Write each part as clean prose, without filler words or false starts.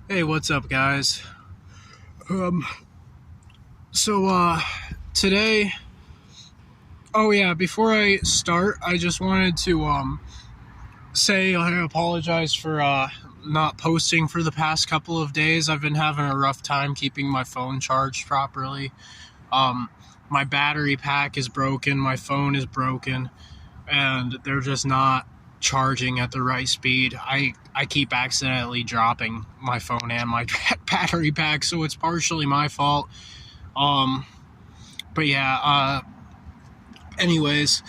Hey, what's up, guys? Um, so today, oh yeah, before I start, I just wanted to say I apologize for not posting for the past couple of days. I've been having a rough time keeping my phone charged properly. Um, my battery pack is broken, my phone is broken, and they're just not charging at the right speed. I keep accidentally dropping my phone and my battery pack, so it's partially my fault. Um, but yeah, anyways,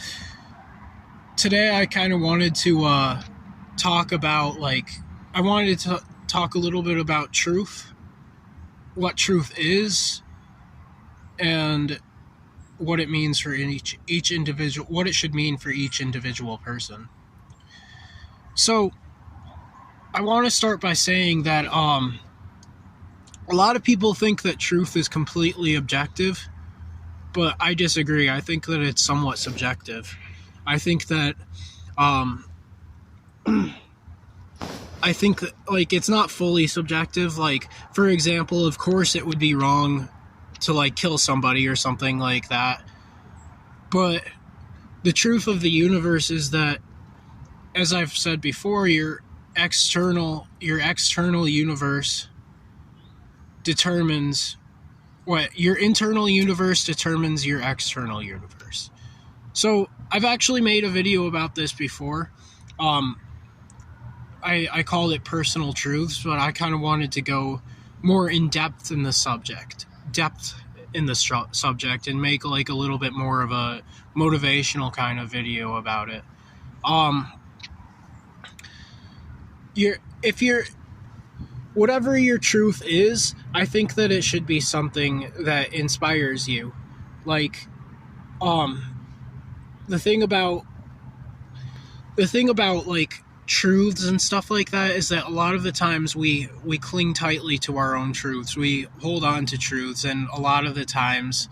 today I kind of wanted to talk about, I wanted to talk a little bit about truth, what truth is, and what it means for each individual, what it should mean for each individual person. So, I want to start by saying that a lot of people think that truth is completely objective, but I disagree. I think that it's somewhat subjective. I think that um, it's not fully subjective. Like, for example, of course it would be wrong to kill somebody or something like that. But the truth of the universe is that, as I've said before, your external universe determines what your internal universe determines your external universe. So I've actually made a video about this before. I called it personal truths, but I kind of wanted to go more in depth in the subject, and make a little bit more of a motivational kind of video about it. Whatever your truth is, I think that it should be something that inspires you. Like, the thing about truths and stuff like that is that a lot of the times we cling tightly to our own truths. We hold on to truths, and a lot of the times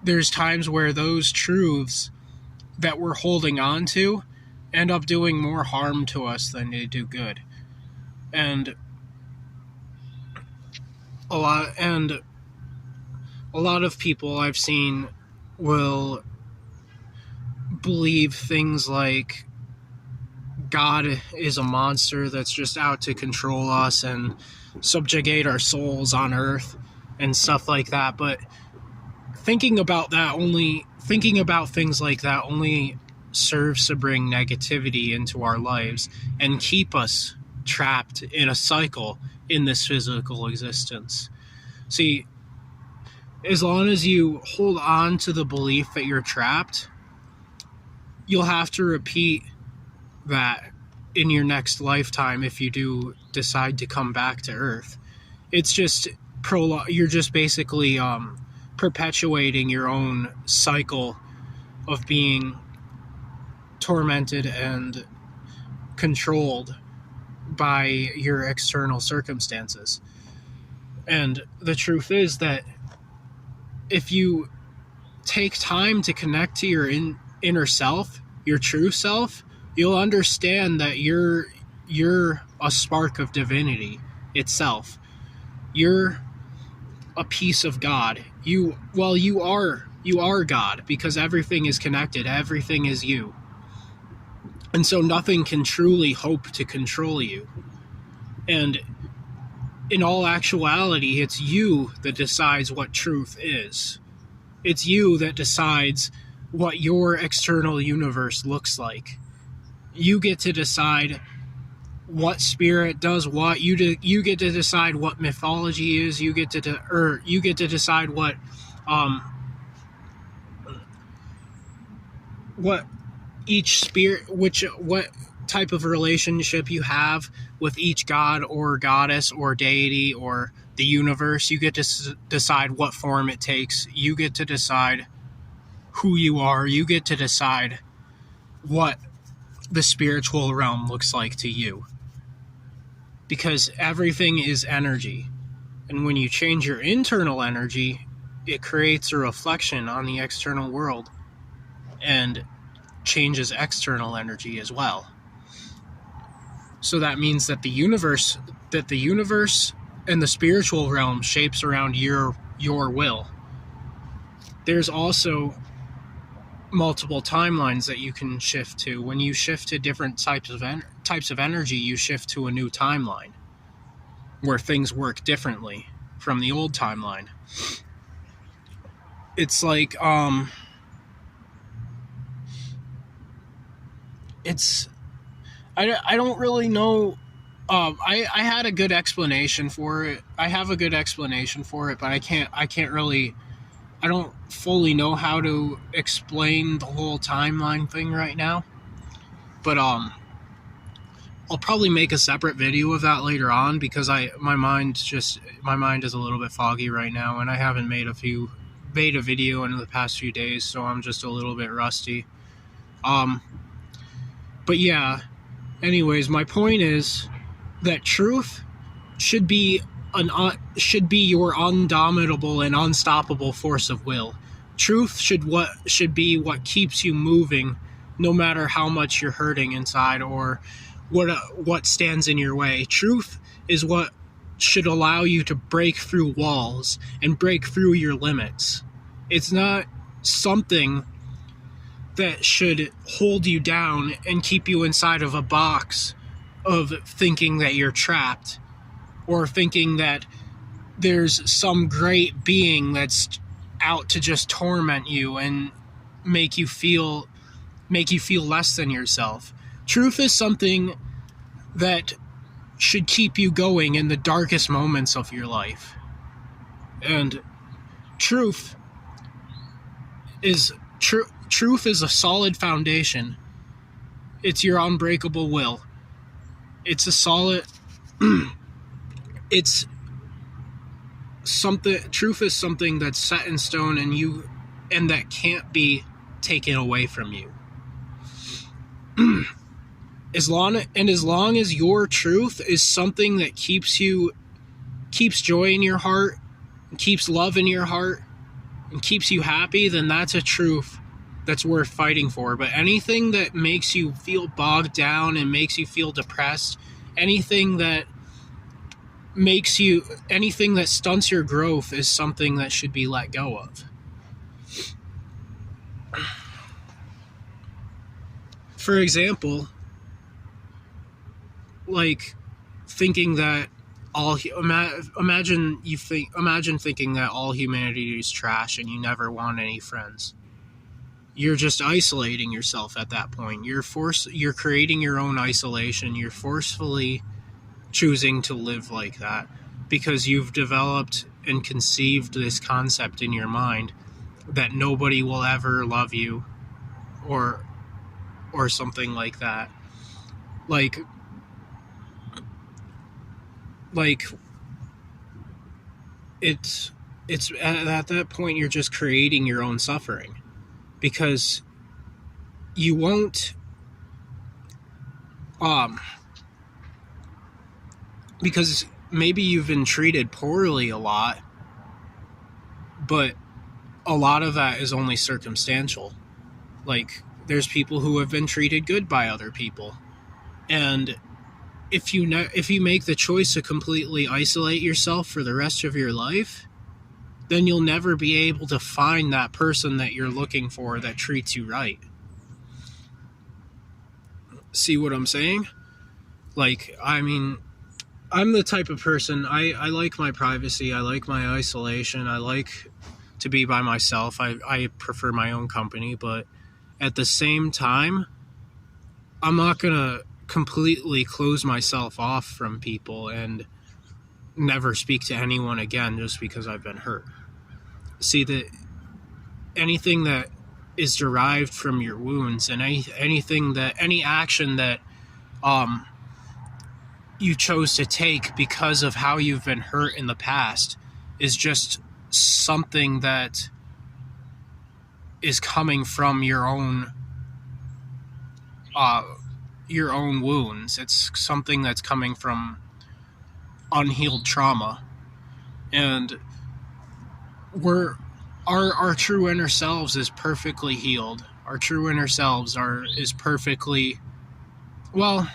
there's times where those truths that we're holding on to end up doing more harm to us than they do good. And a lot of people I've seen will believe things like God is a monster that's just out to control us and subjugate our souls on earth and stuff like that. But thinking about things like that only serves to bring negativity into our lives and keep us trapped in a cycle in this physical existence. See, as long as you hold on to the belief that you're trapped, you'll have to repeat that in your next lifetime if you do decide to come back to Earth. It's just you're just basically perpetuating your own cycle of being tormented and controlled by your external circumstances. And the truth is that if you take time to connect to your inner self, your true self, you'll understand that you're a spark of divinity itself. You're a piece of God. You are God, because everything is connected. Everything is you. And so nothing can truly hope to control you. And in all actuality, it's you that decides what truth is. It's you that decides what your external universe looks like. You get to decide what spirit does what. You get to decide what mythology is. You get to decide what each spirit, what type of relationship you have with each god or goddess or deity or the universe. You get to decide what form it takes. You get to decide who you are. You get to decide what the spiritual realm looks like to you. Because everything is energy. And when you change your internal energy, it creates a reflection on the external world and changes external energy as well. So that means that the universe and the spiritual realm shapes around your will. There's also multiple timelines that you can shift to. When you shift to different types of energy, you shift to a new timeline where things work differently from the old timeline. It's like I don't really know. I had a good explanation for it. I have a good explanation for it, but I can't really. I don't fully know how to explain the whole timeline thing right now. But I'll probably make a separate video of that later on, because my mind is a little bit foggy right now, and I haven't made a video in the past few days, so I'm just a little bit rusty. But yeah. Anyways, my point is that truth should be your undominable and unstoppable force of will. Truth should be what keeps you moving, no matter how much you're hurting inside or what stands in your way. Truth is what should allow you to break through walls and break through your limits. It's not something that should hold you down and keep you inside of a box of thinking that you're trapped, or thinking that there's some great being that's out to just torment you and make you feel less than yourself. Truth is something that should keep you going in the darkest moments of your life. And truth is a solid foundation. It's your unbreakable will. It's a solid it's something. Truth is something that's set in stone and that can't be taken away from you. As long as your truth is something that keeps joy in your heart, keeps love in your heart, and keeps you happy, then that's a truth that's worth fighting for. But anything that makes you feel bogged down and makes you feel depressed, anything that stunts your growth, is something that should be let go of. For example, like thinking that imagine thinking that all humanity is trash and you never want any friends. You're just isolating yourself at that point. You're creating your own isolation. You're forcefully choosing to live like that because you've developed and conceived this concept in your mind that nobody will ever love you, or something like that. Like it's at that point you're just creating your own suffering, because you won't because maybe you've been treated poorly a lot, but a lot of that is only circumstantial. Like, there's people who have been treated good by other people, and if you make the choice to completely isolate yourself for the rest of your life, then you'll never be able to find that person that you're looking for that treats you right. See what I'm saying? Like, I mean, I'm the type of person, I like my privacy, I like my isolation, I like to be by myself, I prefer my own company, but at the same time, I'm not gonna completely close myself off from people and never speak to anyone again just because I've been hurt. See, that anything that is derived from your wounds, and any action that you chose to take because of how you've been hurt in the past, is just something that is coming from your own wounds. It's something that's coming from unhealed trauma. And our true inner selves is perfectly healed. Our true inner selves is perfectly, well,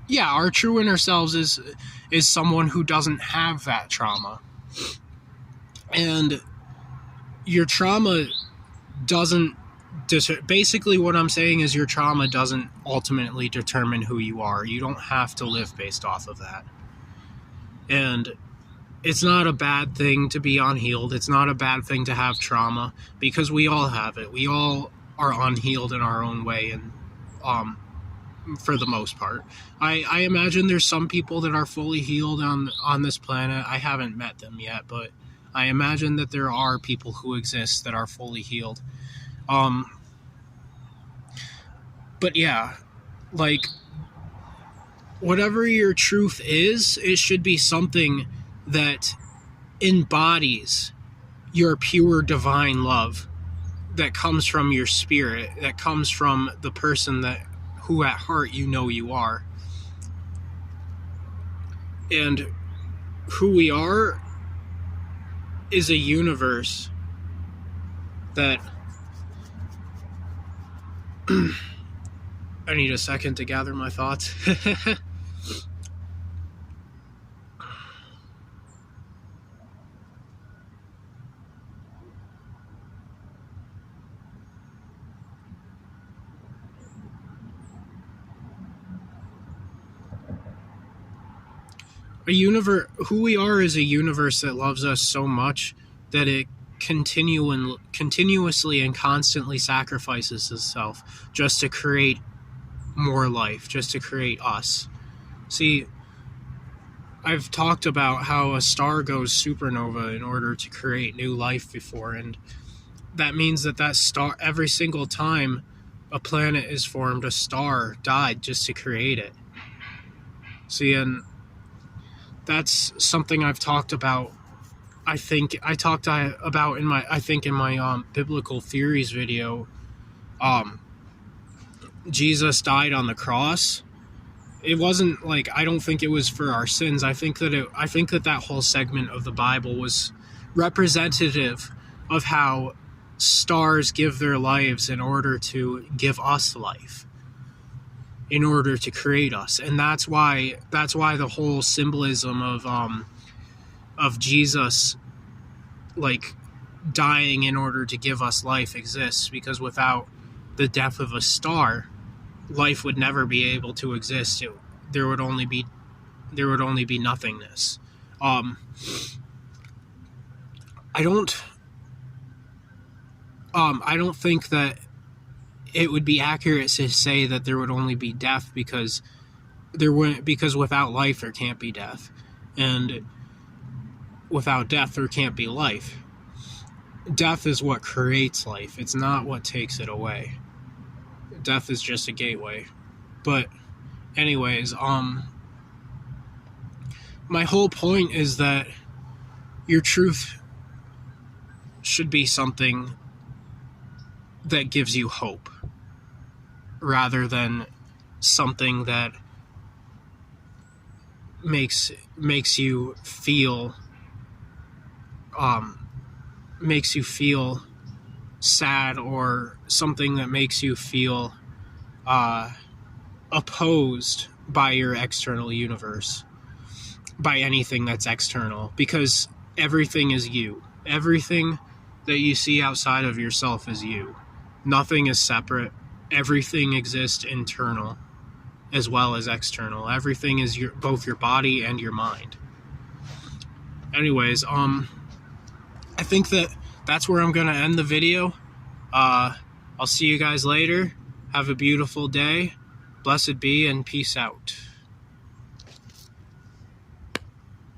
yeah, our true inner selves is is someone who doesn't have that trauma. And your trauma doesn't, basically what I'm saying is your trauma doesn't ultimately determine who you are. You don't have to live based off of that. And it's not a bad thing to be unhealed. It's not a bad thing to have trauma, because we all have it. We all are unhealed in our own way, and for the most part. I imagine there's some people that are fully healed on this planet. I haven't met them yet, but I imagine that there are people who exist that are fully healed. But yeah, like, whatever your truth is, it should be something that embodies your pure divine love that comes from your spirit, that comes from the person who at heart you know you are. And who we are is a universe that I need a second to gather my thoughts. Who we are is a universe that loves us so much that it continuously and constantly sacrifices itself just to create more life, just to create us. See, I've talked about how a star goes supernova in order to create new life before, and that means that star, every single time a planet is formed, a star died just to create it. See, and that's something I've talked about. I think I talked about in my biblical theories video. Jesus died on the cross. It wasn't like, I don't think it was for our sins. I think that whole segment of the Bible was representative of how stars give their lives in order to give us life, in order to create us. And that's why the whole symbolism of Jesus, like, dying in order to give us life exists, because without the death of a star, life would never be able to exist. There would only be nothingness. I don't think that it would be accurate to say that there would only be death, because without life there can't be death, and without death there can't be life. Death is what creates life. It's not what takes it away. Death is just a gateway. But anyways, my whole point is that your truth should be something that gives you hope, rather than something that makes you feel sad, or something that makes you feel opposed by your external universe, by anything that's external, because everything is you. Everything that you see outside of yourself is you. Nothing is separate. Everything exists internal as well as external. Everything is both your body and your mind. Anyways, I think that's where I'm going to end the video. I'll see you guys later. Have a beautiful day. Blessed be, and peace out.